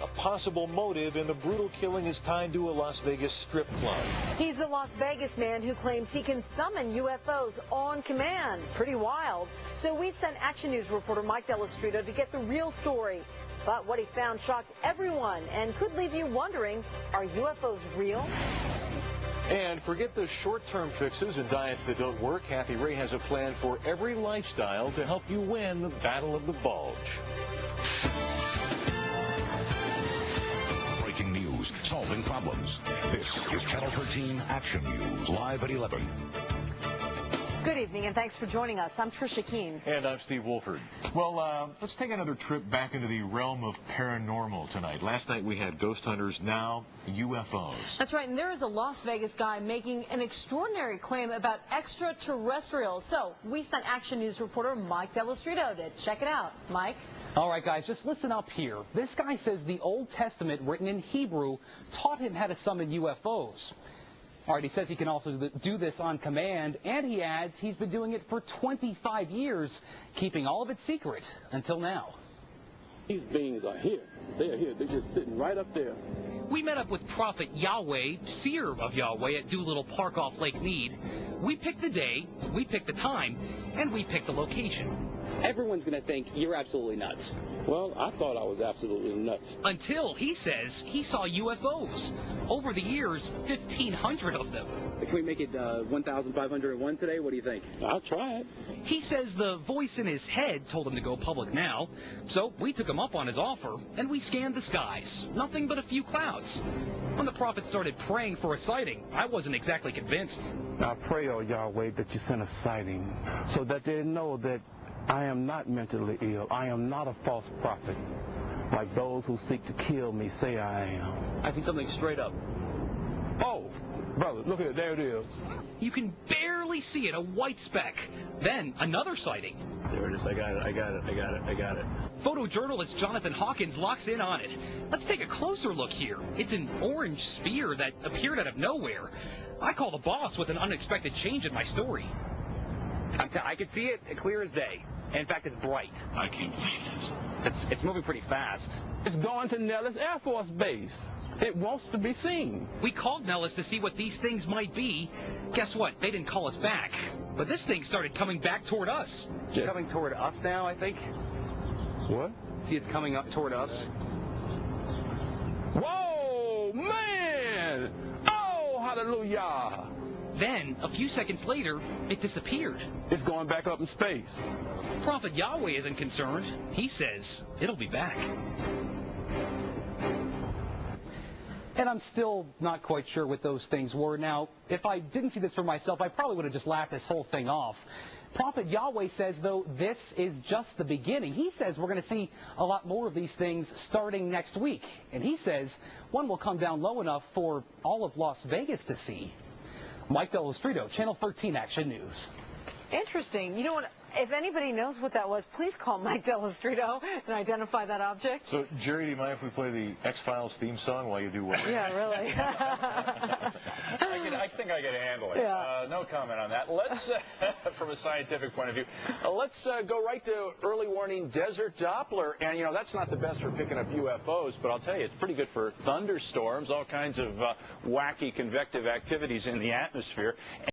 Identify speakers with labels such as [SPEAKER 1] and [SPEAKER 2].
[SPEAKER 1] A possible motive in the brutal killing is tied to a Las Vegas strip club.
[SPEAKER 2] He's the Las Vegas man who claims he can summon UFOs on command. Pretty wild. So we sent Action News reporter Mike Delastrito to get the real story. But what he found shocked everyone and could leave you wondering, are UFOs real?
[SPEAKER 1] And forget the short-term fixes and diets that don't work. Kathy Ray has a plan for every lifestyle to help you win the battle of the bulge.
[SPEAKER 3] Breaking news, solving problems. This is Channel 13 Action News, live at 11.
[SPEAKER 2] Good evening, and thanks for joining us. I'm Trisha Keene.
[SPEAKER 1] And I'm Steve Wolford. Well, let's take another trip back into the realm of paranormal tonight. Last night we had ghost hunters, now UFOs.
[SPEAKER 2] That's right, and there is a Las Vegas guy making an extraordinary claim about extraterrestrials. So we sent Action News reporter Mike Delastrito to check it out. Mike?
[SPEAKER 4] All right, guys, just listen up here. This guy says the Old Testament, written in Hebrew, taught him how to summon UFOs. All right, he says he can also do this on command, and he adds he's been doing it for 25 years, keeping all of it secret until now.
[SPEAKER 5] These beings are here. They are here. They're just sitting right up there.
[SPEAKER 6] We met up with Prophet Yahweh, seer of Yahweh, at Doolittle Park off Lake Mead. We picked the day, we picked the time, and we picked the location.
[SPEAKER 7] Everyone's going to think you're absolutely nuts.
[SPEAKER 5] Well, I thought I was absolutely nuts.
[SPEAKER 6] Until he says he saw UFOs. Over the years, 1,500 of them.
[SPEAKER 7] Can we make it 1,501 today? What do you think?
[SPEAKER 5] I'll try it.
[SPEAKER 6] He says the voice in his head told him to go public now. So we took him up on his offer, and we scanned the skies. Nothing but a few clouds. When the prophet started praying for a sighting, I wasn't exactly convinced.
[SPEAKER 8] I pray, oh Yahweh, that you send a sighting so that they know that I am not mentally ill. I am not a false prophet, like those who seek to kill me say I am.
[SPEAKER 7] I see something straight up.
[SPEAKER 8] Oh, brother, look at it. There it is.
[SPEAKER 6] You can barely see it, a white speck. Then another sighting.
[SPEAKER 5] There it is. I got it.
[SPEAKER 6] Photojournalist Jonathan Hawkins locks in on it. Let's take a closer look here. It's an orange sphere that appeared out of nowhere. I call the boss with an unexpected change in my story.
[SPEAKER 7] I can see it clear as day. In fact, it's bright.
[SPEAKER 5] I can't believe this.
[SPEAKER 7] It's moving pretty fast.
[SPEAKER 8] It's going to Nellis Air Force Base. It wants to be seen.
[SPEAKER 6] We called Nellis to see what these things might be. Guess what? They didn't call us back. But this thing started coming back toward us.
[SPEAKER 7] It's coming toward us now, I think.
[SPEAKER 8] What?
[SPEAKER 7] See, it's coming up toward us.
[SPEAKER 8] Whoa, man! Oh, hallelujah!
[SPEAKER 6] Then, a few seconds later, it disappeared.
[SPEAKER 8] It's going back up in space.
[SPEAKER 6] Prophet Yahweh isn't concerned. He says it'll be back.
[SPEAKER 4] And I'm still not quite sure what those things were. Now, if I didn't see this for myself, I probably would have just laughed this whole thing off. Prophet Yahweh says, though, this is just the beginning. He says we're going to see a lot more of these things starting next week. And he says one will come down low enough for all of Las Vegas to see. Mike Delastrito, Channel 13 Action News.
[SPEAKER 2] Interesting. You know what? If anybody knows what that was, please call Mike Delastrito and identify that object.
[SPEAKER 1] So, Jerry, do you mind if we play the X-Files theme song while you do what?
[SPEAKER 2] Yeah, really.
[SPEAKER 9] I think I can handle it.
[SPEAKER 2] Yeah.
[SPEAKER 9] No comment on that. Let's, from a scientific point of view, let's go right to early warning desert Doppler. And, you know, that's not the best for picking up UFOs, but I'll tell you, it's pretty good for thunderstorms, all kinds of wacky convective activities in the atmosphere.